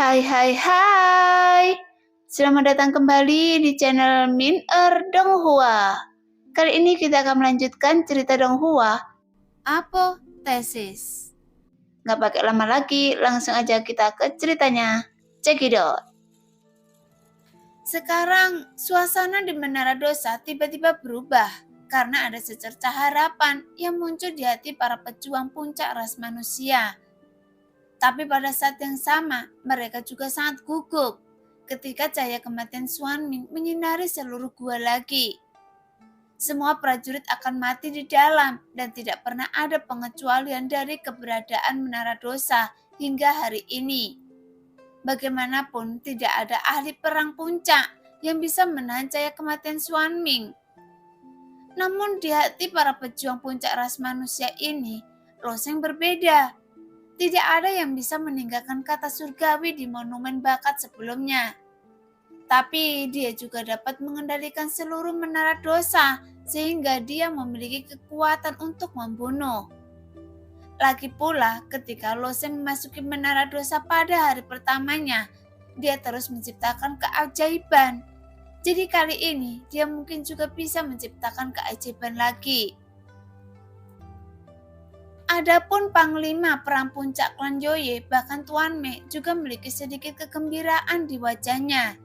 Hai hai hai. Selamat datang kembali di channel Min Donghua. Kali ini kita akan melanjutkan cerita Donghua. Apotesis. Nggak pakai lama lagi, langsung aja kita ke ceritanya. Check it out. Sekarang suasana di Menara Dosa tiba-tiba berubah karena ada secercah harapan yang muncul di hati para pejuang puncak ras manusia. Tapi pada saat yang sama, mereka juga sangat gugup ketika cahaya kematian Xuanming menyinari seluruh gua lagi. Semua prajurit akan mati di dalam dan tidak pernah ada pengecualian dari keberadaan Menara Dosa hingga hari ini. Bagaimanapun tidak ada ahli perang puncak yang bisa menahan cahaya kematian Xuanming. Namun di hati para pejuang puncak ras manusia ini, Loseng berbeda. Tidak ada yang bisa meninggalkan kata surgawi di monumen bakat sebelumnya. Tapi dia juga dapat mengendalikan seluruh Menara Dosa sehingga dia memiliki kekuatan untuk membunuh. Lagi pula ketika Loseng memasuki Menara Dosa pada hari pertamanya, dia terus menciptakan keajaiban. Jadi kali ini dia mungkin juga bisa menciptakan keajaiban lagi. Adapun Panglima Perang Puncak Klan Joye bahkan Tuan Me juga memiliki sedikit kegembiraan di wajahnya.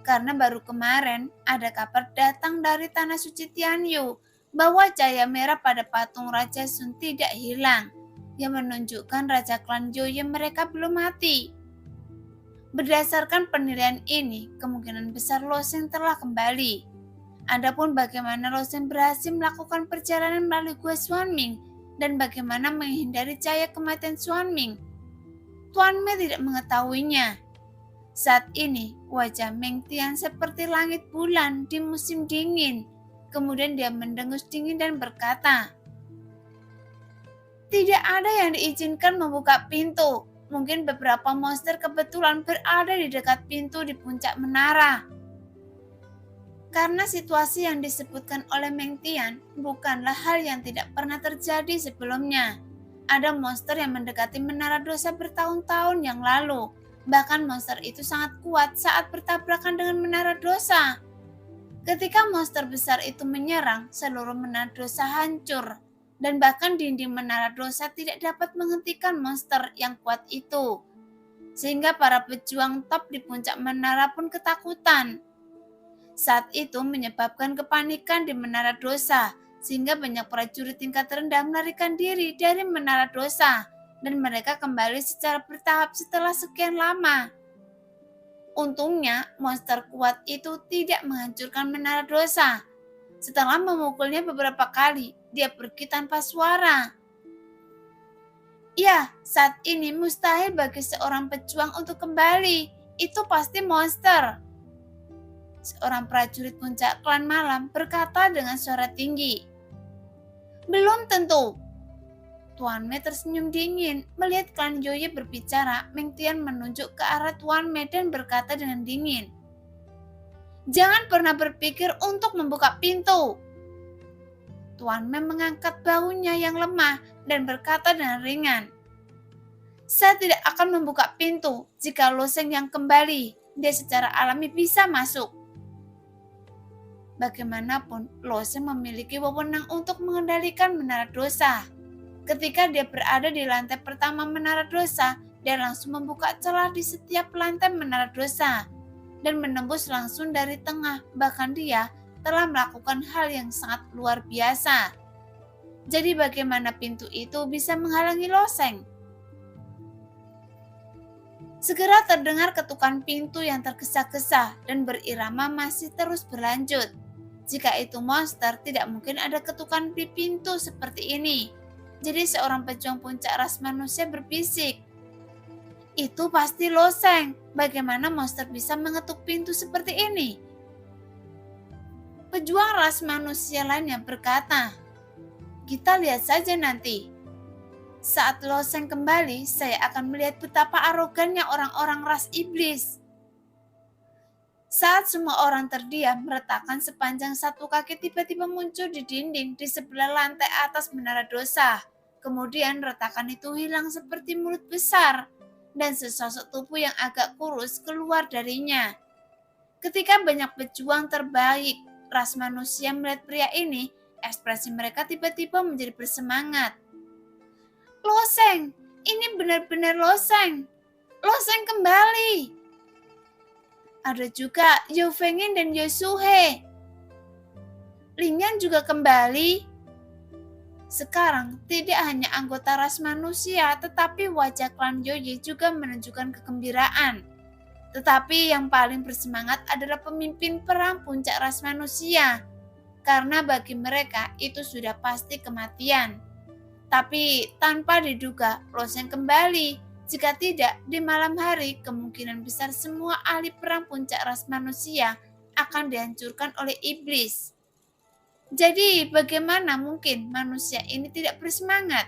Karena baru kemarin ada kabar datang dari Tanah Suci Tianyu bahwa cahaya merah pada patung Raja Sun tidak hilang, yang menunjukkan Raja Klan Joye mereka belum mati. Berdasarkan penilaian ini, kemungkinan besar Loseng telah kembali. Adapun bagaimana Loseng berhasil melakukan perjalanan melalui Gua Xuanming dan bagaimana menghindari cahaya kematian Xuanming, Tuan Me tidak mengetahuinya. Saat ini, wajah Meng Tian seperti langit bulan di musim dingin. Kemudian dia mendengus dingin dan berkata, "Tidak ada yang diizinkan membuka pintu. Mungkin beberapa monster kebetulan berada di dekat pintu di puncak menara." Karena situasi yang disebutkan oleh Meng Tian bukanlah hal yang tidak pernah terjadi sebelumnya. Ada monster yang mendekati Menara Dosa bertahun-tahun yang lalu. Bahkan monster itu sangat kuat saat bertabrakan dengan Menara Dosa. Ketika monster besar itu menyerang, seluruh Menara Dosa hancur. Dan bahkan dinding Menara Dosa tidak dapat menghentikan monster yang kuat itu. Sehingga para pejuang top di puncak menara pun ketakutan. Saat itu menyebabkan kepanikan di Menara Dosa, sehingga banyak prajurit tingkat rendah melarikan diri dari Menara Dosa, dan mereka kembali secara bertahap setelah sekian lama. Untungnya, monster kuat itu tidak menghancurkan Menara Dosa. Setelah memukulnya beberapa kali, dia pergi tanpa suara. Ya, saat ini mustahil bagi seorang pejuang untuk kembali. Itu pasti monster. Seorang prajurit puncak klan malam berkata dengan suara tinggi. Belum tentu. Tuan Me tersenyum dingin melihat klan Joye berbicara. Meng Tian menunjuk ke arah Tuan Me dan berkata dengan dingin. Jangan pernah berpikir untuk membuka pintu. Tuan Me mengangkat bahunya yang lemah dan berkata dengan ringan. Saya tidak akan membuka pintu jika Loseng yang kembali. Dia secara alami bisa masuk. Bagaimanapun, Loseng memiliki wewenang untuk mengendalikan Menara Dosa. Ketika dia berada di lantai pertama Menara Dosa, dia langsung membuka celah di setiap lantai Menara Dosa dan menembus langsung dari tengah. Bahkan dia telah melakukan hal yang sangat luar biasa. Jadi bagaimana pintu itu bisa menghalangi Loseng? Segera terdengar ketukan pintu yang tergesa-gesa dan berirama masih terus berlanjut. Jika itu monster, tidak mungkin ada ketukan di pintu seperti ini. Jadi seorang pejuang puncak ras manusia berbisik. Itu pasti Loseng. Bagaimana monster bisa mengetuk pintu seperti ini? Pejuang ras manusia lainnya berkata, kita lihat saja nanti. Saat Loseng kembali, saya akan melihat betapa arogannya orang-orang ras iblis. Saat semua orang terdiam, retakan sepanjang satu kaki tiba-tiba muncul di dinding di sebelah lantai atas Menara Dosa. Kemudian retakan itu hilang seperti mulut besar. dan sesosok tubuh yang agak kurus keluar darinya. Ketika banyak pejuang terbaik ras manusia melihat pria ini, ekspresi mereka tiba-tiba menjadi bersemangat. Loseng, ini benar-benar Loseng. Loseng kembali. Ada juga Yao Fengyin dan Yao Suhe. Lingyan juga kembali. Sekarang tidak hanya anggota ras manusia, tetapi wajah klan Yoye juga menunjukkan kegembiraan. Tetapi yang paling bersemangat adalah pemimpin perang puncak ras manusia, karena bagi mereka itu sudah pasti kematian. Tapi tanpa diduga, Loseng kembali. Jika tidak, di malam hari kemungkinan besar semua ahli perang puncak ras manusia akan dihancurkan oleh iblis. Jadi bagaimana mungkin manusia ini tidak bersemangat?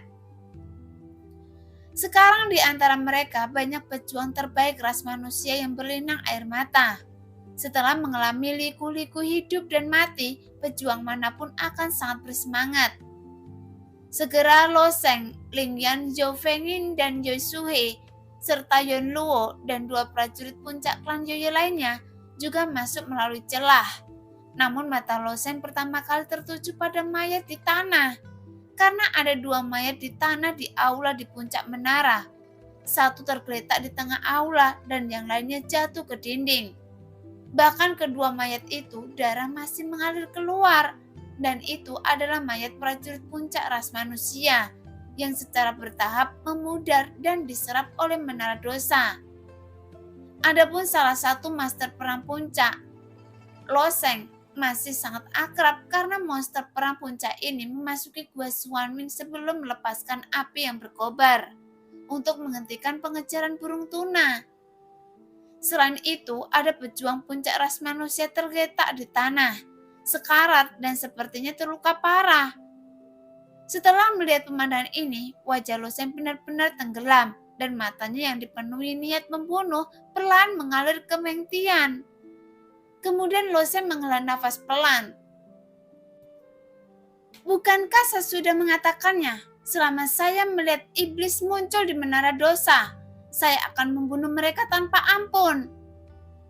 Sekarang di antara mereka banyak pejuang terbaik ras manusia yang berlinang air mata. Setelah mengalami liku-liku hidup dan mati, pejuang manapun akan sangat bersemangat. Segera Loseng, Lingyan, Yao Fengyin, dan Yao Suhe, serta Yon Luo dan dua prajurit puncak klan Yoye lainnya juga masuk melalui celah. Namun mata Loseng pertama kali tertuju pada mayat di tanah, karena ada dua mayat di tanah di aula di puncak menara. Satu tergeletak di tengah aula dan yang lainnya jatuh ke dinding. Bahkan kedua mayat itu darah masih mengalir keluar, dan itu adalah mayat prajurit puncak ras manusia yang secara bertahap memudar dan diserap oleh menara dosa. Adapun salah satu master perang puncak, Loseng, masih sangat akrab karena monster perang puncak ini memasuki gua Xuanming sebelum melepaskan api yang berkobar untuk menghentikan pengejaran burung tuna. Selain itu, ada pejuang puncak ras manusia tergeletak di tanah, sekarat dan sepertinya terluka parah. Setelah melihat pemandangan ini, wajah Loseng benar-benar tenggelam dan matanya yang dipenuhi niat membunuh perlahan mengalir ke Meng Tian. Kemudian Loseng menghela nafas pelan. Bukankah saya sudah mengatakannya, selama saya melihat iblis muncul di menara dosa, saya akan membunuh mereka tanpa ampun.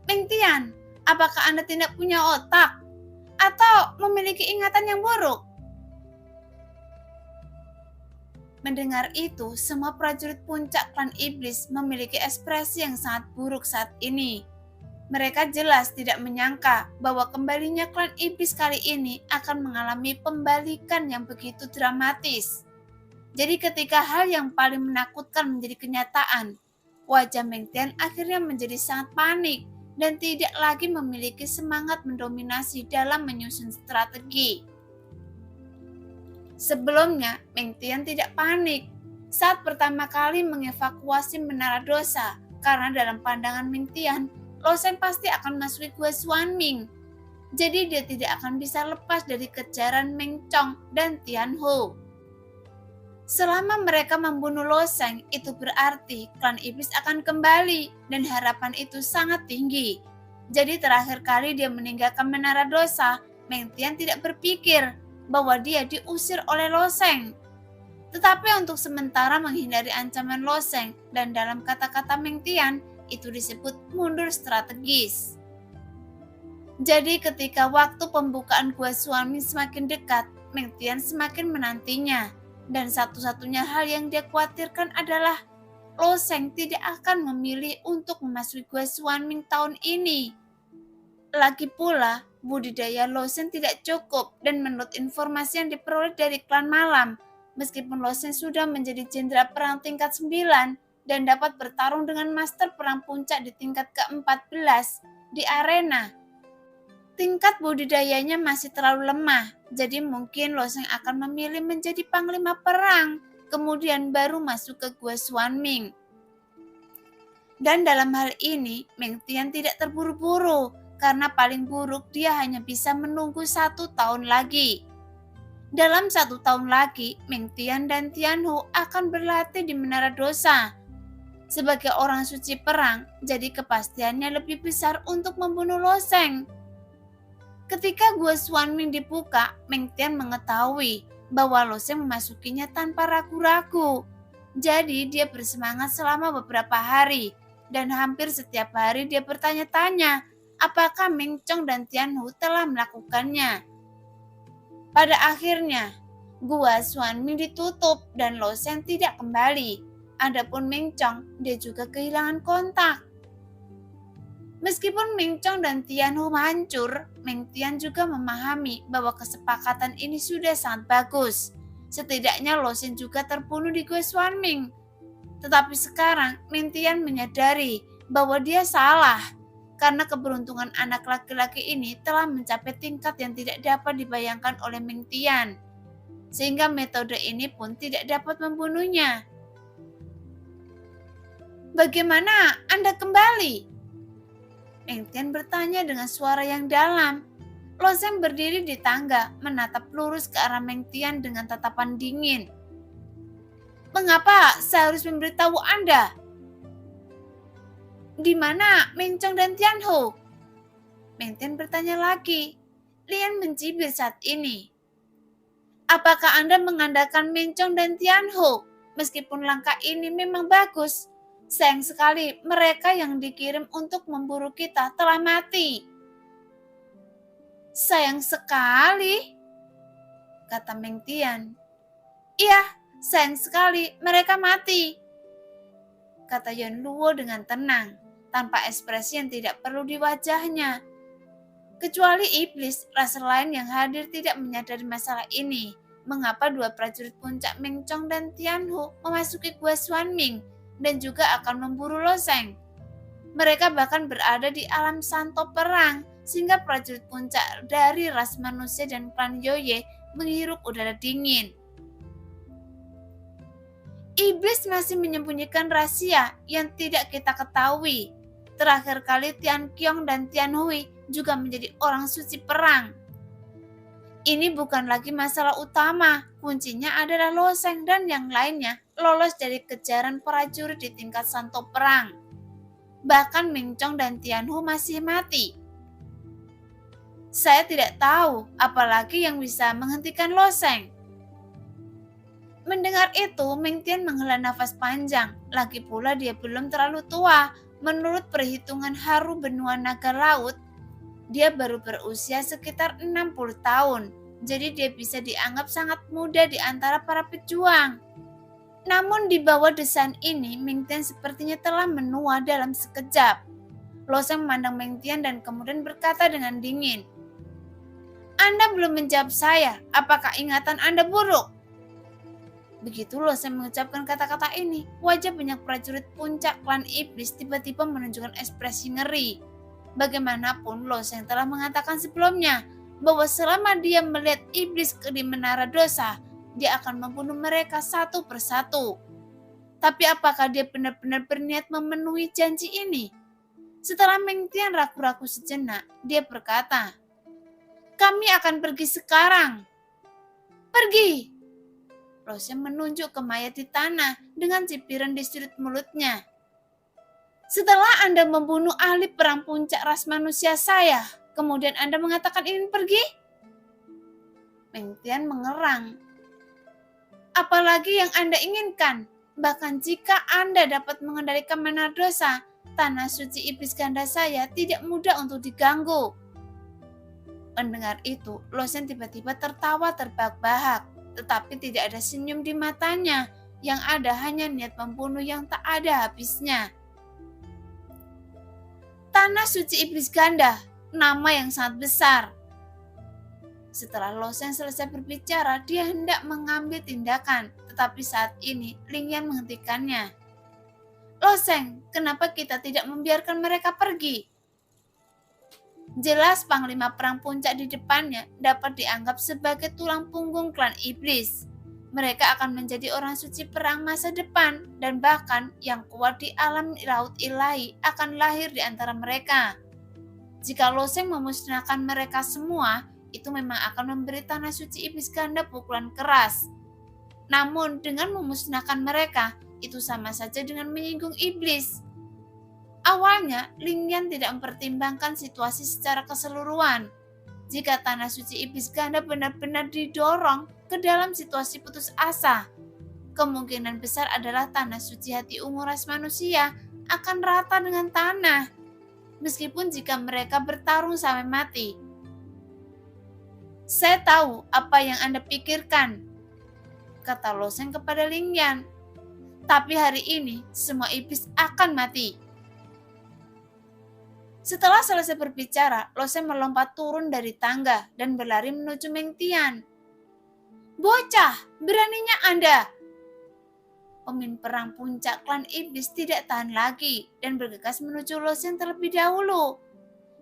Meng Tian, apakah Anda tidak punya otak? Atau memiliki ingatan yang buruk? Mendengar itu, semua prajurit puncak klan iblis memiliki ekspresi yang sangat buruk saat ini. Mereka jelas tidak menyangka bahwa kembalinya klan iblis kali ini akan mengalami pembalikan yang begitu dramatis. Jadi ketika hal yang paling menakutkan menjadi kenyataan, wajah Meng Tian akhirnya menjadi sangat panik dan tidak lagi memiliki semangat mendominasi dalam menyusun strategi. Sebelumnya, Meng Tian tidak panik saat pertama kali mengevakuasi menara dosa, karena dalam pandangan Meng Tian, Loseng pasti akan masuk gua Xuanming. Jadi dia tidak akan bisa lepas dari kejaran Meng Chong dan Tian Ho. Selama mereka membunuh Loseng, itu berarti klan iblis akan kembali dan harapan itu sangat tinggi. Jadi terakhir kali dia meninggalkan menara dosa, Meng Tian tidak berpikir bahwa dia diusir oleh Loseng. Tetapi untuk sementara menghindari ancaman Loseng, dan dalam kata-kata Meng Tian, itu disebut mundur strategis. Jadi ketika waktu pembukaan gua Xuanming semakin dekat, Meng Tian semakin menantinya. Dan satu-satunya hal yang dia khawatirkan adalah Loseng tidak akan memilih untuk memasuki gua Xuanming tahun ini. Lagi pula, budidaya Loseng tidak cukup, dan menurut informasi yang diperoleh dari klan malam, meskipun Loseng sudah menjadi jenderal perang tingkat 9 dan dapat bertarung dengan master perang puncak di tingkat ke-14 di arena, tingkat budidayanya masih terlalu lemah. Jadi mungkin Loseng akan memilih menjadi panglima perang, kemudian baru masuk ke gua Xuanming. Dan dalam hal ini, Meng Tian tidak terburu-buru, karena paling buruk dia hanya bisa menunggu 1 tahun lagi. Dalam 1 tahun lagi, Meng Tian dan Tian Ho akan berlatih di menara dosa. Sebagai orang suci perang, jadi kepastiannya lebih besar untuk membunuh Loseng. Ketika gua Xuanming dibuka, Meng Tian mengetahui bahwa Loseng memasukinya tanpa ragu-ragu. Jadi dia bersemangat selama beberapa hari, dan hampir setiap hari dia bertanya-tanya apakah Meng Chong dan Tianhu telah melakukannya. Pada akhirnya, gua Xuanming ditutup dan Lo Sheng tidak kembali. Adapun Meng Chong, dia juga kehilangan kontak. Meskipun Meng Chong dan Tianhu hancur, Meng Tian juga memahami bahwa kesepakatan ini sudah sangat bagus. Setidaknya Lo Sheng juga terbunuh di Gua Xuanming. Tetapi sekarang Meng Tian menyadari bahwa dia salah karena keberuntungan anak laki-laki ini telah mencapai tingkat yang tidak dapat dibayangkan oleh Meng Tian. Sehingga metode ini pun tidak dapat membunuhnya. Bagaimana Anda kembali? Meng Tian bertanya dengan suara yang dalam. Lo Sheng berdiri di tangga, menatap lurus ke arah Meng Tian dengan tatapan dingin. Mengapa saya harus memberitahu Anda? Di mana Meng Chong dan Tianhu? Meng Tian bertanya lagi. Lian mencibir saat ini. Apakah Anda mengandalkan Meng Chong dan Tianhu? Meskipun langkah ini memang bagus, sayang sekali mereka yang dikirim untuk memburu kita telah mati. Sayang sekali, kata Meng Tian. Iya, sayang sekali mereka mati, kata Yan Luo dengan tenang, tanpa ekspresi yang tidak perlu di wajahnya. Kecuali iblis, rasa lain yang hadir tidak menyadari masalah ini. Mengapa dua prajurit puncak Meng Chong dan Tianhu memasuki Gua Xuanming dan juga akan memburu Lo Sheng? Mereka bahkan berada di alam santo perang, sehingga prajurit puncak dari ras manusia dan klan Yoye menghirup udara dingin. Iblis masih menyembunyikan rahasia yang tidak kita ketahui. Terakhir kali Tian Qiong dan Tian Hui juga menjadi orang suci perang. Ini bukan lagi masalah utama, kuncinya adalah Lo Sheng dan yang lainnya lolos dari kejaran prajurit di tingkat santo perang. Bahkan Meng Chong dan Tianhu masih mati. Saya tidak tahu apalagi yang bisa menghentikan Lo Sheng. Mendengar itu, Meng Tian menghela nafas panjang. Lagi pula dia belum terlalu tua. Menurut perhitungan Haru Benua Naga Laut, dia baru berusia sekitar 60 tahun. Jadi dia bisa dianggap sangat muda di antara para pejuang. Namun di bawah desain ini, Meng Tian sepertinya telah menua dalam sekejap. Lo Sheng memandang Meng Tian dan kemudian berkata dengan dingin, Anda belum menjawab saya, apakah ingatan Anda buruk? Begitu Lo Sheng mengucapkan kata-kata ini, wajah banyak prajurit puncak klan iblis tiba-tiba menunjukkan ekspresi ngeri. Bagaimanapun Lo Sheng telah mengatakan sebelumnya bahwa selama dia melihat iblis di menara dosa, dia akan membunuh mereka satu persatu. Tapi apakah dia benar-benar berniat memenuhi janji ini? Setelah Meng Tian ragu-ragu sejenak, dia berkata, Kami akan pergi sekarang. Pergi! Lo Sheng menunjuk ke mayat di tanah dengan cipiran di sudut mulutnya. Setelah Anda membunuh ahli perang puncak ras manusia saya, kemudian Anda mengatakan ingin pergi? Meng Tian mengerang. Apalagi yang Anda inginkan? Bahkan jika Anda dapat mengendalikan menara dosa, tanah suci iblis ganda saya tidak mudah untuk diganggu. Mendengar itu, Lo Sheng tiba-tiba tertawa terbahak-bahak, tetapi tidak ada senyum di matanya. Yang ada hanya niat membunuh yang tak ada habisnya. Tanah suci iblis ganda, nama yang sangat besar. Setelah Lo Sheng selesai berbicara, dia hendak mengambil tindakan, tetapi saat ini Ling Yan menghentikannya. Lo Sheng, kenapa kita tidak membiarkan mereka pergi? Jelas Panglima Perang Puncak di depannya dapat dianggap sebagai tulang punggung klan iblis. Mereka akan menjadi orang suci perang masa depan, dan bahkan yang kuat di alam laut ilahi akan lahir di antara mereka. Jika Lo Sheng memusnahkan mereka semua, itu memang akan memberi tanah suci iblis ganda pukulan keras. Namun dengan memusnahkan mereka, itu sama saja dengan menyinggung iblis. Awalnya, Ling Yan tidak mempertimbangkan situasi secara keseluruhan. Jika tanah suci iblis ganda benar-benar didorong ke dalam situasi putus asa, kemungkinan besar adalah tanah suci hati ungu ras manusia akan rata dengan tanah, meskipun jika mereka bertarung sampai mati. Saya tahu apa yang Anda pikirkan, kata Lo Sheng kepada Ling Yan. Tapi hari ini semua iblis akan mati. Setelah selesai berbicara, Lo Sheng melompat turun dari tangga dan berlari menuju Meng Tian. Bocah, beraninya Anda! Pemimpin perang puncak klan iblis tidak tahan lagi dan bergegas menuju Lo Sheng terlebih dahulu.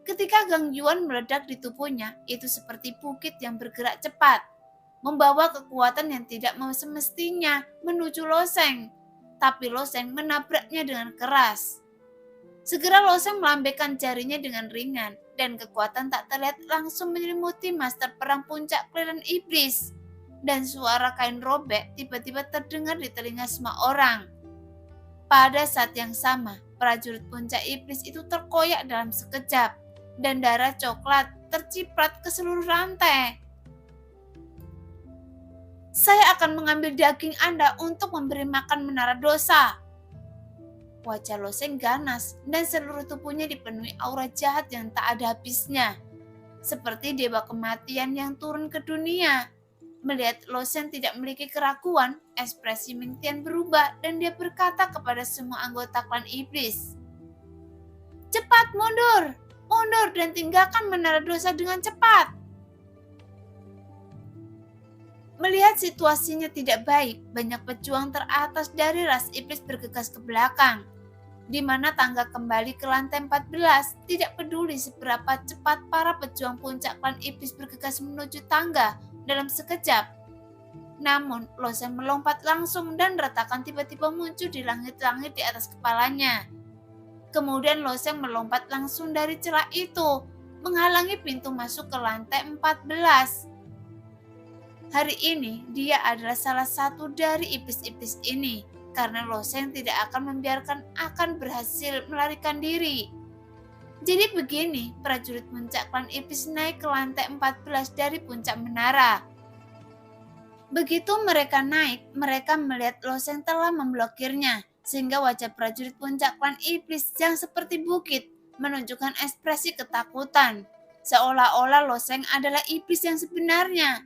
Ketika Gang Yuan meledak di tubuhnya, itu seperti bukit yang bergerak cepat, membawa kekuatan yang tidak semestinya menuju Lo Sheng. Tapi Lo Sheng menabraknya dengan keras. Segera Lo Sheng melambaikan jarinya dengan ringan, dan kekuatan tak terlihat langsung menyelimuti master perang puncak klan iblis. Dan suara kain robek tiba-tiba terdengar di telinga semua orang. Pada saat yang sama, prajurit puncak iblis itu terkoyak dalam sekejap, dan darah coklat terciprat ke seluruh rantai. Saya akan mengambil daging Anda untuk memberi makan menara dosa. Wajah Lo Sheng ganas, dan seluruh tubuhnya dipenuhi aura jahat yang tak ada habisnya, seperti dewa kematian yang turun ke dunia. Melihat Lo Sheng tidak memiliki keraguan, ekspresi Meng Tian berubah dan dia berkata kepada semua anggota klan iblis, cepat mundur, mundur dan tinggalkan menara dosa dengan cepat. Melihat situasinya tidak baik, banyak pejuang teratas dari ras iblis bergegas ke belakang, di mana tangga kembali ke lantai 14. Tidak peduli seberapa cepat para pejuang puncak klan iblis bergegas menuju tangga dalam sekejap. Namun, Lo Sheng melompat langsung dan retakan tiba-tiba muncul di langit-langit di atas kepalanya. Kemudian Lo Sheng melompat langsung dari celah itu, menghalangi pintu masuk ke lantai 14. Hari ini, dia adalah salah satu dari iblis-iblis ini, karena Lo Sheng tidak akan membiarkan akan berhasil melarikan diri. Jadi begini, prajurit puncak klan iblis naik ke lantai 14 dari puncak menara. Begitu mereka naik, mereka melihat Lo Sheng telah memblokirnya, sehingga wajah prajurit puncak klan iblis yang seperti bukit menunjukkan ekspresi ketakutan, seolah-olah Lo Sheng adalah iblis yang sebenarnya.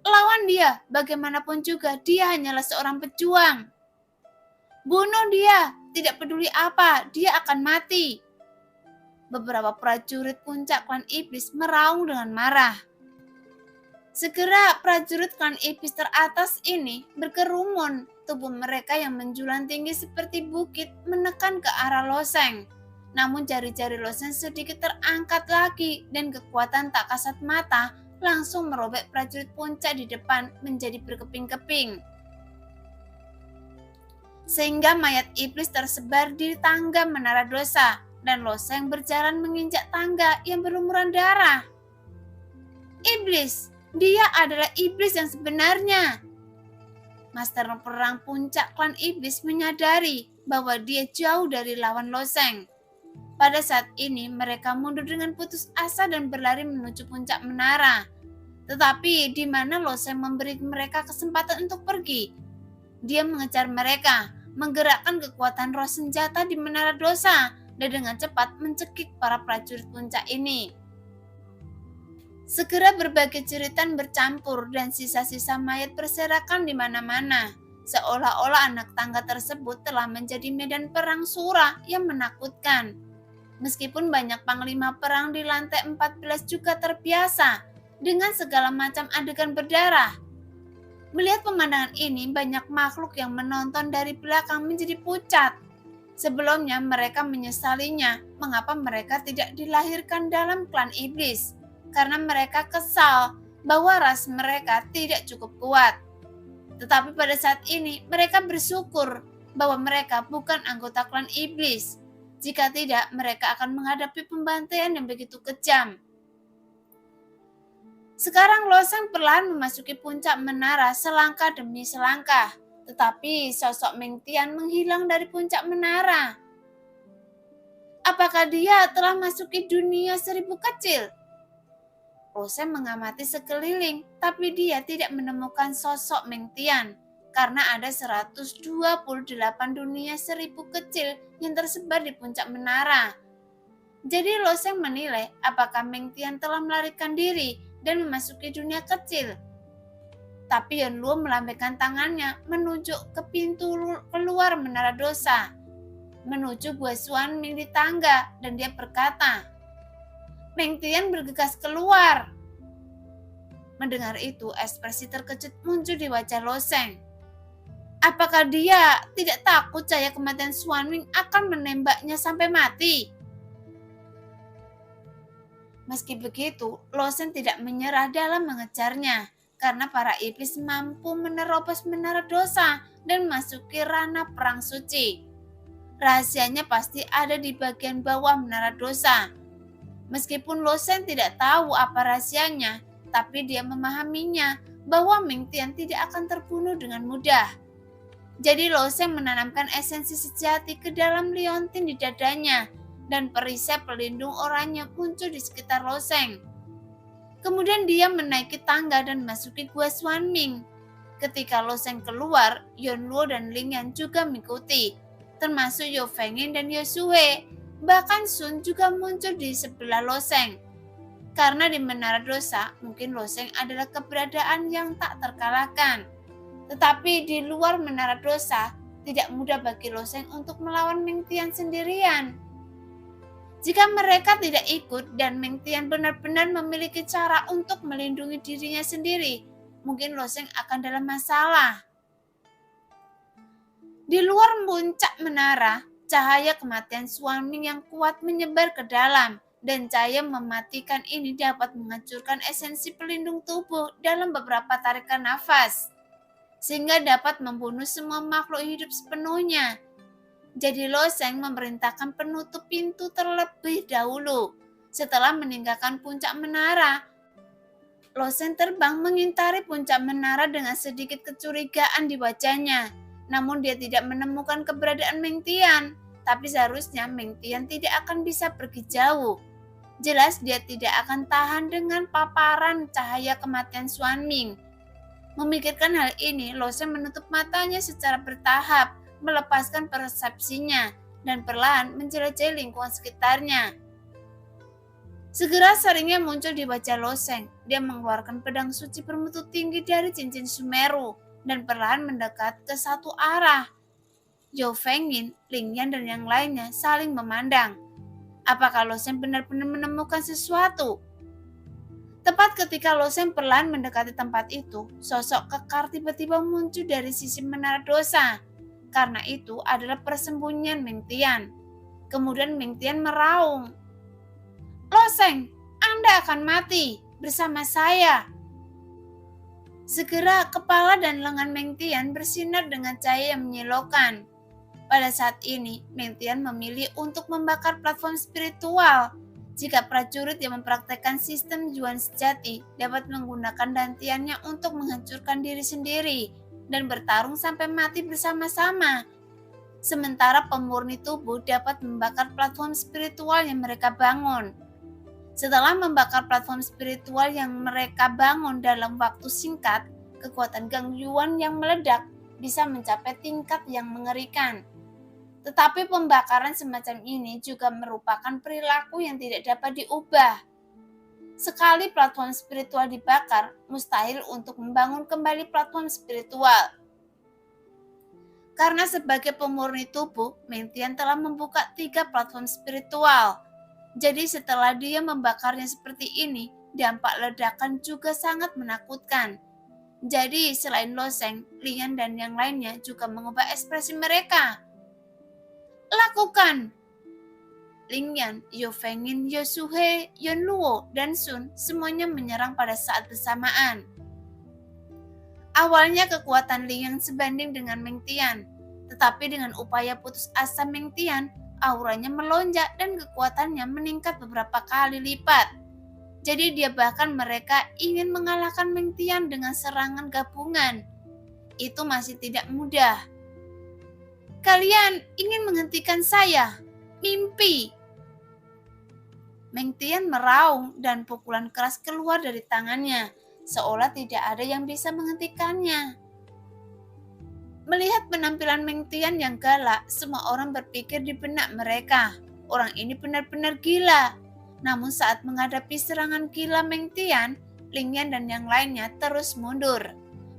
Lawan dia, bagaimanapun juga dia hanyalah seorang pejuang. Bunuh dia, tidak peduli apa, dia akan mati. Beberapa prajurit puncak klan iblis meraung dengan marah. Segera prajurit klan iblis teratas ini berkerumun, tubuh mereka yang menjulang tinggi seperti bukit menekan ke arah Lo Sheng. Namun jari-jari Lo Sheng sedikit terangkat lagi dan kekuatan tak kasat mata langsung merobek prajurit puncak di depan menjadi berkeping-keping. Sehingga mayat iblis tersebar di tangga menara dosa, dan Lo Sheng berjalan menginjak tangga yang berlumuran darah. Iblis, dia adalah iblis yang sebenarnya. Master perang puncak klan iblis menyadari bahwa dia jauh dari lawan Lo Sheng. Pada saat ini mereka mundur dengan putus asa dan berlari menuju puncak menara. Tetapi di mana Lo Sheng memberi mereka kesempatan untuk pergi? Dia mengejar mereka, menggerakkan kekuatan roh senjata di menara dosa, dan dengan cepat mencekik para prajurit puncak ini. Segera berbagai jeritan bercampur dan sisa-sisa mayat berserakan di mana-mana, seolah-olah anak tangga tersebut telah menjadi medan perang surah yang menakutkan. Meskipun banyak panglima perang di lantai 14 juga terbiasa dengan segala macam adegan berdarah. Melihat pemandangan ini, banyak makhluk yang menonton dari belakang menjadi pucat. Sebelumnya mereka menyesalinya mengapa mereka tidak dilahirkan dalam klan iblis, karena mereka kesal bahwa ras mereka tidak cukup kuat. Tetapi pada saat ini mereka bersyukur bahwa mereka bukan anggota klan iblis. Jika tidak, mereka akan menghadapi pembantaian yang begitu kejam. Sekarang Lo Sheng perlahan memasuki puncak menara selangkah demi selangkah, tetapi sosok Meng Tian menghilang dari puncak menara. Apakah dia telah masuki dunia seribu kecil? Lo Sheng mengamati sekeliling, tapi dia tidak menemukan sosok Meng Tian. karena ada 128 dunia seribu kecil yang tersebar di puncak menara. Jadi Lo Sheng menilai apakah Meng Tian telah melarikan diri dan memasuki dunia kecil. Tapi Yan Luo melambaikan tangannya menuju ke pintu keluar menara dosa, menuju Gua Xuanming di tangga, dan dia berkata, Meng Tian bergegas keluar. Mendengar itu, ekspresi terkejut muncul di wajah Lo Sheng. Apakah dia tidak takut cahaya kematian Xuanming akan menembaknya sampai mati? Meski begitu, Lo Sheng tidak menyerah dalam mengejarnya, karena para iblis mampu menerobos menara dosa dan memasuki ranah perang suci. Rahasianya pasti ada di bagian bawah menara dosa. Meskipun Lo Sheng tidak tahu apa rahasianya, tapi dia memahaminya bahwa Meng Tian tidak akan terbunuh dengan mudah. Jadi Lo Sheng menanamkan esensi sejati ke dalam liontin di dadanya, dan perisai pelindung oranye muncul di sekitar Lo Sheng. Kemudian dia menaiki tangga dan memasuki Gua Xuanming. Ketika Lo Sheng keluar, Yan Luo dan Ling Yan juga mengikuti, termasuk Yo Fengyin dan Yo Shuhe. Bahkan Sun juga muncul di sebelah Lo Sheng. Karena di menara dosa, mungkin Lo Sheng adalah keberadaan yang tak terkalahkan. Tetapi di luar menara dosa, tidak mudah bagi Lo Sheng untuk melawan Meng Tian sendirian. Jika mereka tidak ikut dan Meng Tian benar-benar memiliki cara untuk melindungi dirinya sendiri, mungkin Lo Sheng akan dalam masalah. Di luar puncak menara, cahaya kematian Xuanming yang kuat menyebar ke dalam, dan cahaya mematikan ini dapat menghancurkan esensi pelindung tubuh dalam beberapa tarikan nafas, sehingga dapat membunuh semua makhluk hidup sepenuhnya. Jadi Lo Sheng memerintahkan penutup pintu terlebih dahulu. Setelah meninggalkan puncak menara, Lo Sheng terbang mengintari puncak menara dengan sedikit kecurigaan di wajahnya. Namun dia tidak menemukan keberadaan Meng Tian. Tapi seharusnya Meng Tian tidak akan bisa pergi jauh. Jelas dia tidak akan tahan dengan paparan cahaya kematian Xuanming. Memikirkan hal ini, Lo Sheng menutup matanya secara bertahap, melepaskan persepsinya, dan perlahan menjelajahi lingkungan sekitarnya. Segera seringnya muncul di wajah Lo Sheng. Dia mengeluarkan pedang suci bermutu tinggi dari cincin Sumeru dan perlahan mendekat ke satu arah. Yo Fengyin, Ling Yan, dan yang lainnya saling memandang. Apakah Lo Sheng benar-benar menemukan sesuatu? Tepat ketika Lo Sheng perlahan mendekati tempat itu, sosok kekar tiba-tiba muncul dari sisi menara dosa. Karena itu adalah persembunyian Meng Tian. Kemudian Meng Tian meraung, Lo Sheng, Anda akan mati bersama saya. Segera kepala dan lengan Meng Tian bersinar dengan cahaya yang menyilaukan. Pada saat ini, Meng Tian memilih untuk membakar platform spiritual. Jika prajurit yang mempraktekkan sistem Yuan sejati dapat menggunakan dantiannya untuk menghancurkan diri sendiri dan bertarung sampai mati bersama-sama. Sementara pemurni tubuh dapat membakar platform spiritual yang mereka bangun. Setelah membakar platform spiritual yang mereka bangun dalam waktu singkat, kekuatan Gang Yuan yang meledak bisa mencapai tingkat yang mengerikan. Tetapi pembakaran semacam ini juga merupakan perilaku yang tidak dapat diubah. Sekali platform spiritual dibakar, mustahil untuk membangun kembali platform spiritual. Karena sebagai pemurni tubuh, Meng Tian telah membuka 3 platform spiritual. Jadi setelah dia membakarnya seperti ini, dampak ledakan juga sangat menakutkan. Jadi selain Lo Sheng, Ling Yan, dan yang lainnya juga mengubah ekspresi mereka. Lakukan! Ling Yan, Yo Fengyin, Yo Shuhe, Yan Luo, dan Sun semuanya menyerang pada saat bersamaan. Awalnya kekuatan Ling Yan sebanding dengan Meng Tian, tetapi dengan upaya putus asa Meng Tian, auranya melonjak dan kekuatannya meningkat beberapa kali lipat. Jadi dia bahkan mereka ingin mengalahkan Meng Tian dengan serangan gabungan. Itu masih tidak mudah. Kalian ingin menghentikan saya? Mimpi! Meng Tian meraung dan pukulan keras keluar dari tangannya, seolah tidak ada yang bisa menghentikannya. Melihat penampilan Meng Tian yang galak, semua orang berpikir di benak mereka, orang ini benar-benar gila. Namun saat menghadapi serangan gila Meng Tian, Ling Yan dan yang lainnya terus mundur.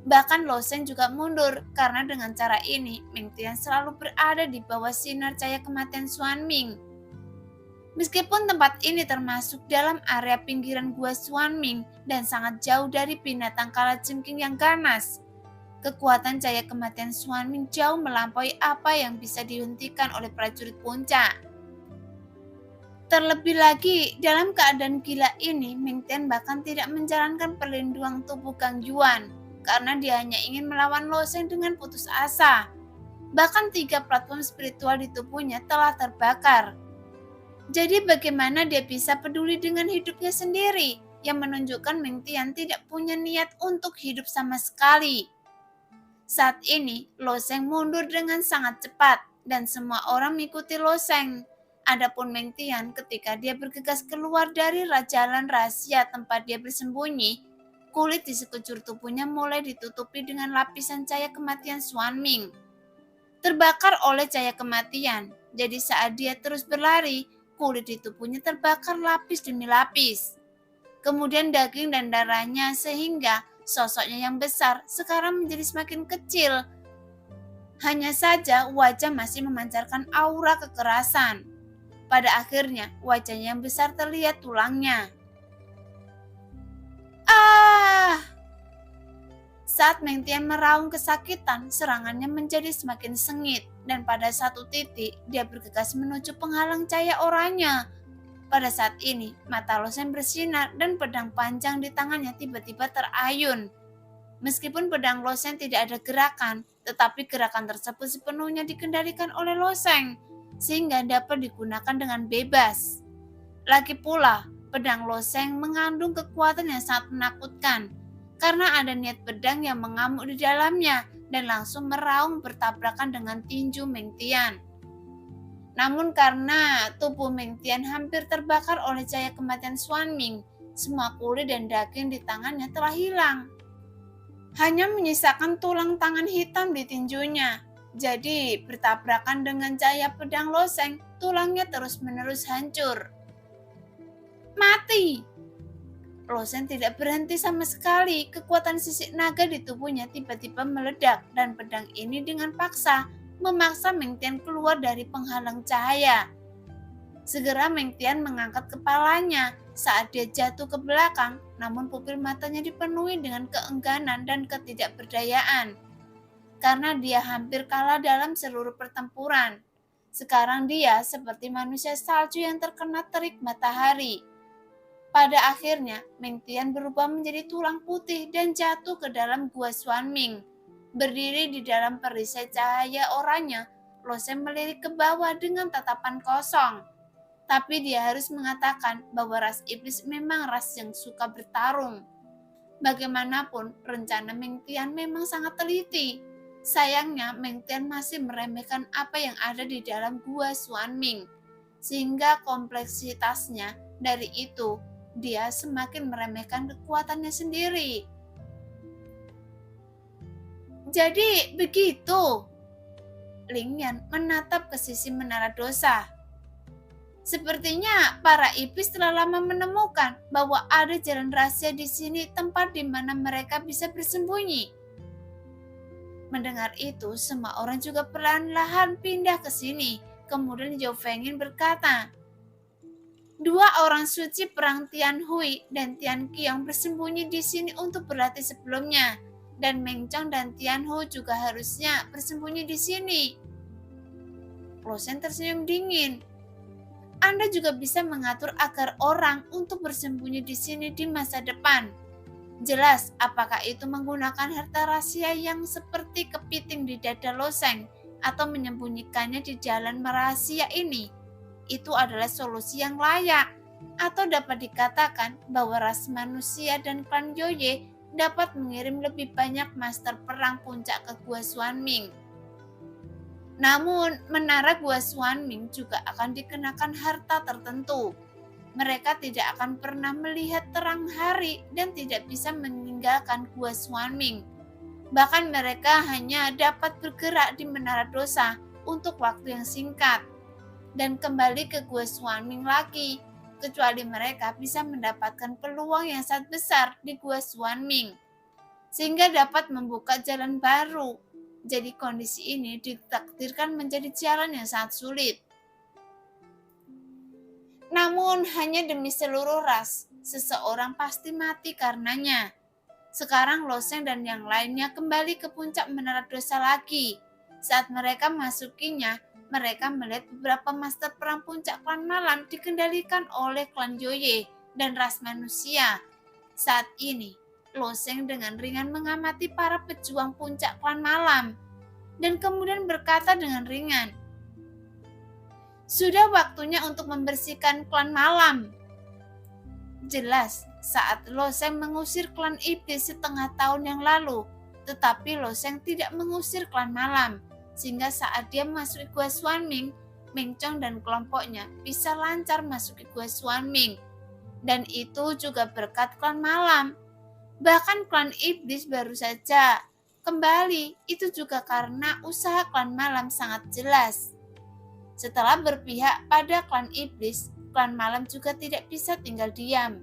Bahkan Lo Sheng juga mundur, karena dengan cara ini Meng Tian selalu berada di bawah sinar cahaya kematian Xuan Ming. Meskipun tempat ini termasuk dalam area pinggiran gua Xuan Ming dan sangat jauh dari binatang kalajengking yang ganas, kekuatan cahaya kematian Xuan Ming jauh melampaui apa yang bisa dihentikan oleh prajurit puncak. Terlebih lagi, dalam keadaan gila ini, Meng Tian bahkan tidak menjalankan perlindungan tubuh Gang Yuan, karena dia hanya ingin melawan Lo Sheng dengan putus asa. Bahkan 3 platform spiritual di tubuhnya telah terbakar. Jadi bagaimana dia bisa peduli dengan hidupnya sendiri, yang menunjukkan Meng Tian tidak punya niat untuk hidup sama sekali. Saat ini, Lo Sheng mundur dengan sangat cepat, dan semua orang mengikuti Lo Sheng. Adapun Meng Tian ketika dia bergegas keluar dari jalan rahasia tempat dia bersembunyi, kulit di sekujur tubuhnya mulai ditutupi dengan lapisan cahaya kematian Xuan Ming. Terbakar oleh cahaya kematian, jadi saat dia terus berlari, kulit di tubuhnya terbakar lapis demi lapis. Kemudian daging dan darahnya sehingga sosoknya yang besar sekarang menjadi semakin kecil. Hanya saja wajah masih memancarkan aura kekerasan. Pada akhirnya wajahnya yang besar terlihat tulangnya. Saat Meng Tian meraung kesakitan, serangannya menjadi semakin sengit, dan pada satu titik dia bergegas menuju penghalang cahaya oranya. Pada saat ini, mata Lo Sheng bersinar dan pedang panjang di tangannya tiba-tiba terayun. Meskipun pedang Lo Sheng tidak ada gerakan, tetapi gerakan tersebut sepenuhnya dikendalikan oleh Lo Sheng, sehingga dapat digunakan dengan bebas. Lagi pula, pedang Lo Sheng mengandung kekuatan yang sangat menakutkan, karena ada niat pedang yang mengamuk di dalamnya dan langsung meraung bertabrakan dengan tinju Meng Tian. Namun karena tubuh Meng Tian hampir terbakar oleh cahaya kematian Xuan Ming, semua kulit dan daging di tangannya telah hilang. Hanya menyisakan tulang tangan hitam di tinjunya. Jadi bertabrakan dengan cahaya pedang Lo Sheng, tulangnya terus-menerus hancur. Mati! Lo Sheng tidak berhenti sama sekali. Kekuatan sisik naga di tubuhnya tiba-tiba meledak dan pedang ini dengan paksa memaksa Meng Tian keluar dari penghalang cahaya. Segera Meng Tian mengangkat kepalanya saat dia jatuh ke belakang, namun pupil matanya dipenuhi dengan keengganan dan ketidakberdayaan. Karena dia hampir kalah dalam seluruh pertempuran. Sekarang dia seperti manusia salju yang terkena terik matahari. Pada akhirnya, Meng Tian berubah menjadi tulang putih dan jatuh ke dalam gua Xuan Ming. Berdiri di dalam perisai cahaya oranye, Lo Sheng melirik ke bawah dengan tatapan kosong. Tapi dia harus mengatakan bahwa ras iblis memang ras yang suka bertarung. Bagaimanapun, rencana Meng Tian memang sangat teliti. Sayangnya, Meng Tian masih meremehkan apa yang ada di dalam gua Xuan Ming. Sehingga kompleksitasnya dari itu, dia semakin meremehkan kekuatannya sendiri. Jadi begitu. Ling Yan menatap ke sisi menara dosa. Sepertinya para iblis telah lama menemukan bahwa ada jalan rahasia di sini, tempat di mana mereka bisa bersembunyi. Mendengar itu, semua orang juga perlahan-lahan pindah ke sini. Kemudian Zhou Fengyin berkata, 2 orang suci perang Tian Hui dan Tian Qiong bersembunyi di sini untuk berlatih sebelumnya, dan Meng Chong dan Tian Hu juga harusnya bersembunyi di sini. Lo Sheng tersenyum dingin. Anda juga bisa mengatur agar orang untuk bersembunyi di sini di masa depan. Jelas, apakah itu menggunakan harta rahasia yang seperti kepiting di dada Lo Sheng atau menyembunyikannya di jalan rahasia ini? Itu adalah solusi yang layak, atau dapat dikatakan bahwa ras manusia dan klan Yoye dapat mengirim lebih banyak master perang puncak ke gua Xuan Ming. Namun, menara gua Xuan Ming juga akan dikenakan harta tertentu. Mereka tidak akan pernah melihat terang hari dan tidak bisa meninggalkan gua Xuan Ming. Bahkan mereka hanya dapat bergerak di Menara Dosa untuk waktu yang singkat dan kembali ke Gua Suanming lagi, kecuali mereka bisa mendapatkan peluang yang sangat besar di Gua Suanming, sehingga dapat membuka jalan baru. Jadi kondisi ini ditakdirkan menjadi jalan yang sangat sulit. Namun hanya demi seluruh ras, seseorang pasti mati karenanya. Sekarang Lo Sheng dan yang lainnya kembali ke puncak Menara Dosa lagi. Saat mereka memasukinya, mereka melihat beberapa master perang puncak klan malam dikendalikan oleh klan Joye dan ras manusia. Saat ini, Lo Sheng dengan ringan mengamati para pejuang puncak klan malam dan kemudian berkata dengan ringan, "Sudah waktunya untuk membersihkan klan malam." Jelas, saat Lo Sheng mengusir klan iblis setengah tahun yang lalu, tetapi Lo Sheng tidak mengusir klan malam, sehingga saat dia masuk Gua Suanming, Meng Chong dan kelompoknya bisa lancar masuk ke Gua Suanming. Dan itu juga berkat klan malam. Bahkan klan iblis baru saja kembali, itu juga karena usaha klan malam sangat jelas. Setelah berpihak pada klan iblis, klan malam juga tidak bisa tinggal diam.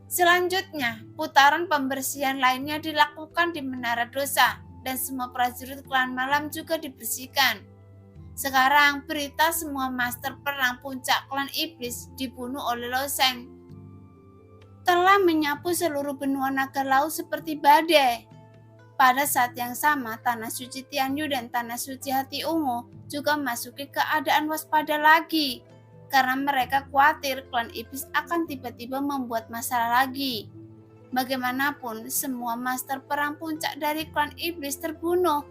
Selanjutnya, putaran pembersihan lainnya dilakukan di Menara Dosa dan semua prajurit klan malam juga dibersihkan. Sekarang berita semua master perang puncak klan iblis dibunuh oleh Lo Sheng telah menyapu seluruh benua naga laut seperti badai. Pada saat yang sama, Tanah Suci Tianyu dan Tanah Suci Hati Ungu juga masuki keadaan waspada lagi, karena mereka khawatir klan iblis akan tiba-tiba membuat masalah lagi. Bagaimanapun, semua master perang puncak dari klan iblis terbunuh,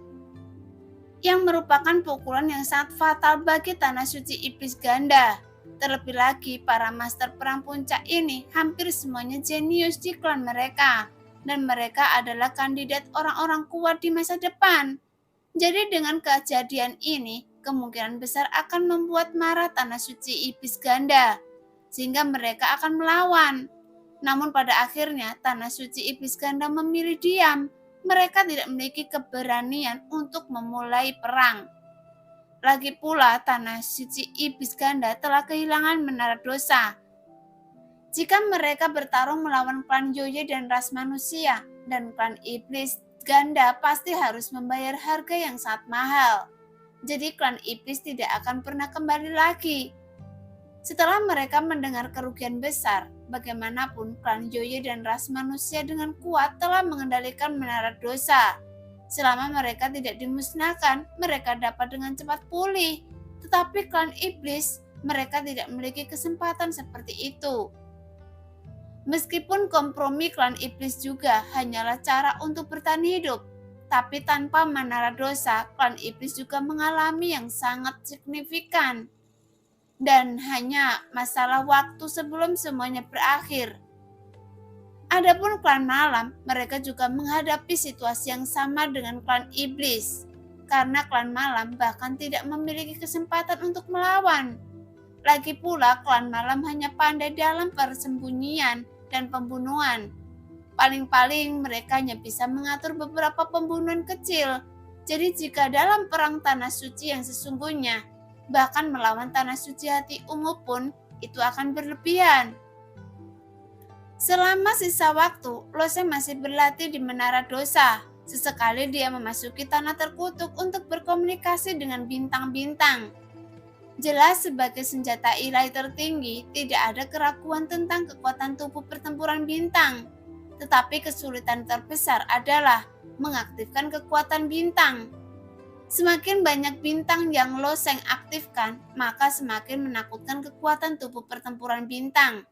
yang merupakan pukulan yang sangat fatal bagi Tanah Suci Iblis Ganda. Terlebih lagi, para master perang puncak ini hampir semuanya jenius di klan mereka, dan mereka adalah kandidat orang-orang kuat di masa depan. Jadi dengan kejadian ini, kemungkinan besar akan membuat marah Tanah Suci Iblis Ganda, sehingga mereka akan melawan. Namun pada akhirnya, Tanah Suci Iblis Ganda memilih diam. Mereka tidak memiliki keberanian untuk memulai perang. Lagi pula, Tanah Suci Iblis Ganda telah kehilangan Menara Dosa. Jika mereka bertarung melawan klan Joye dan ras manusia, dan klan Iblis Ganda pasti harus membayar harga yang sangat mahal. Jadi klan Iblis tidak akan pernah kembali lagi. Setelah mereka mendengar kerugian besar, bagaimanapun klan Joye dan ras manusia dengan kuat telah mengendalikan Menara Dosa. Selama mereka tidak dimusnahkan, mereka dapat dengan cepat pulih. Tetapi klan iblis, mereka tidak memiliki kesempatan seperti itu. Meskipun kompromi klan iblis juga hanyalah cara untuk bertahan hidup, tapi tanpa Menara Dosa, klan iblis juga mengalami yang sangat signifikan. Dan hanya masalah waktu sebelum semuanya berakhir. Adapun klan malam, mereka juga menghadapi situasi yang sama dengan klan iblis, karena klan malam bahkan tidak memiliki kesempatan untuk melawan. Lagi pula, klan malam hanya pandai dalam persembunyian dan pembunuhan. Paling-paling mereka hanya bisa mengatur beberapa pembunuhan kecil. Jadi jika dalam perang Tanah Suci yang sesungguhnya, bahkan melawan Tanah Suci Hati Ungu pun, itu akan berlebihan. Selama sisa waktu, Lo Sheng masih berlatih di Menara Dosa. Sesekali dia memasuki tanah terkutuk untuk berkomunikasi dengan bintang-bintang. Jelas sebagai senjata ilahi tertinggi, tidak ada keraguan tentang kekuatan tubuh pertempuran bintang. Tetapi kesulitan terbesar adalah mengaktifkan kekuatan bintang. Semakin banyak bintang yang Lo Sheng aktifkan, maka semakin menakutkan kekuatan tubuh pertempuran bintang.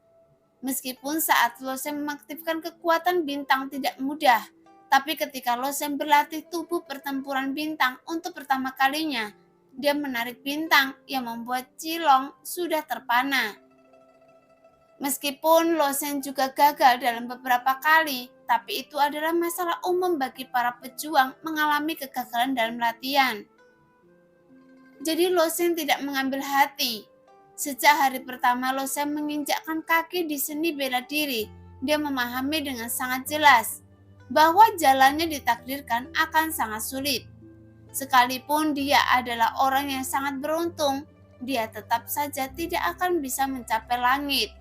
Meskipun saat Lo Sheng mengaktifkan kekuatan bintang tidak mudah, tapi ketika Lo Sheng berlatih tubuh pertempuran bintang untuk pertama kalinya, dia menarik bintang yang membuat Cilong sudah terpana. Meskipun Lo Sheng juga gagal dalam beberapa kali, tapi itu adalah masalah umum bagi para pejuang mengalami kegagalan dalam latihan. Jadi Lo Sheng tidak mengambil hati. Sejak hari pertama Lo Sheng menginjakkan kaki di seni bela diri, dia memahami dengan sangat jelas bahwa jalannya ditakdirkan akan sangat sulit. Sekalipun dia adalah orang yang sangat beruntung, dia tetap saja tidak akan bisa mencapai langit.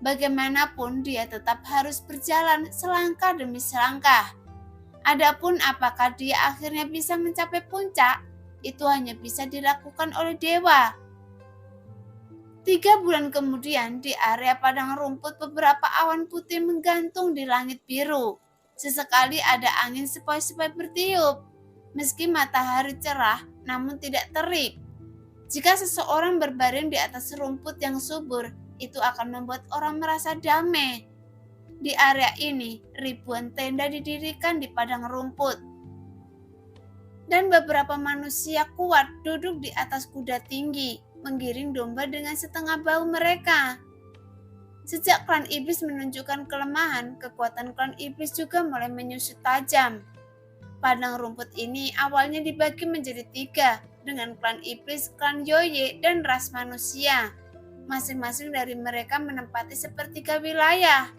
Bagaimanapun dia tetap harus berjalan selangkah demi selangkah. Adapun apakah dia akhirnya bisa mencapai puncak, itu hanya bisa dilakukan oleh dewa. 3 bulan kemudian, di area padang rumput beberapa awan putih menggantung di langit biru. Sesekali ada angin sepoi-sepoi bertiup. Meski matahari cerah, namun tidak terik. Jika seseorang berbaring di atas rumput yang subur, itu akan membuat orang merasa damai. Di area ini, ribuan tenda didirikan di padang rumput. Dan beberapa manusia kuat duduk di atas kuda tinggi, menggiring domba dengan setengah bahu mereka. Sejak klan iblis menunjukkan kelemahan, kekuatan klan iblis juga mulai menyusut tajam. Padang rumput ini awalnya dibagi menjadi 3, dengan klan iblis, klan Yoye, dan ras manusia. Masing-masing dari mereka menempati sepertiga wilayah.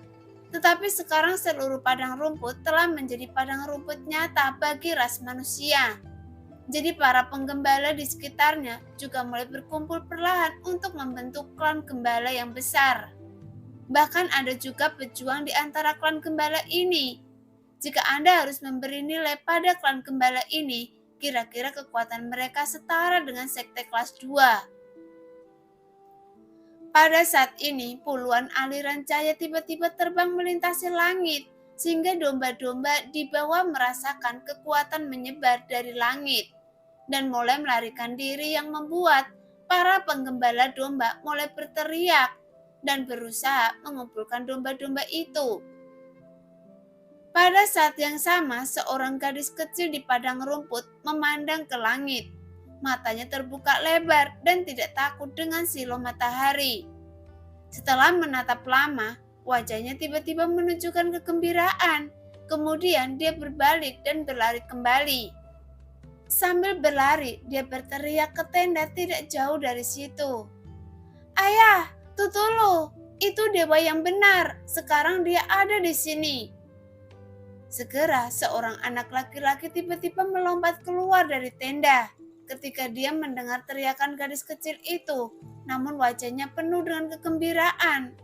Tetapi sekarang seluruh padang rumput telah menjadi padang rumput nyata bagi ras manusia. Jadi para penggembala di sekitarnya juga mulai berkumpul perlahan untuk membentuk klan gembala yang besar. Bahkan ada juga pejuang di antara klan gembala ini. Jika Anda harus memberi nilai pada klan gembala ini, kira-kira kekuatan mereka setara dengan sekte kelas 2. Pada saat ini, puluhan aliran cahaya tiba-tiba terbang melintasi langit, sehingga domba-domba di bawah merasakan kekuatan menyebar dari langit, dan mulai melarikan diri yang membuat para penggembala domba mulai berteriak dan berusaha mengumpulkan domba-domba itu. Pada saat yang sama, seorang gadis kecil di padang rumput memandang ke langit. Matanya terbuka lebar dan tidak takut dengan silau matahari. Setelah menatap lama, wajahnya tiba-tiba menunjukkan kegembiraan. Kemudian dia berbalik dan berlari kembali. Sambil berlari, dia berteriak ke tenda tidak jauh dari situ. "Ayah, Tutulu, itu dewa yang benar. Sekarang dia ada di sini." Segera seorang anak laki-laki tiba-tiba melompat keluar dari tenda. Ketika dia mendengar teriakan gadis kecil itu, namun wajahnya penuh dengan kegembiraan.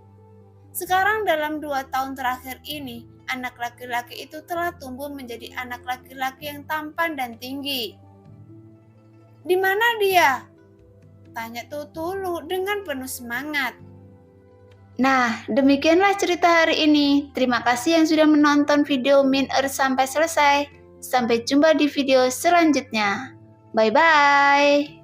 Sekarang dalam 2 tahun terakhir ini, anak laki-laki itu telah tumbuh menjadi anak laki-laki yang tampan dan tinggi. "Di mana dia?" tanya Tutulu dengan penuh semangat. Nah, demikianlah cerita hari ini. Terima kasih yang sudah menonton video Min sampai selesai. Sampai jumpa di video selanjutnya. Bye-bye.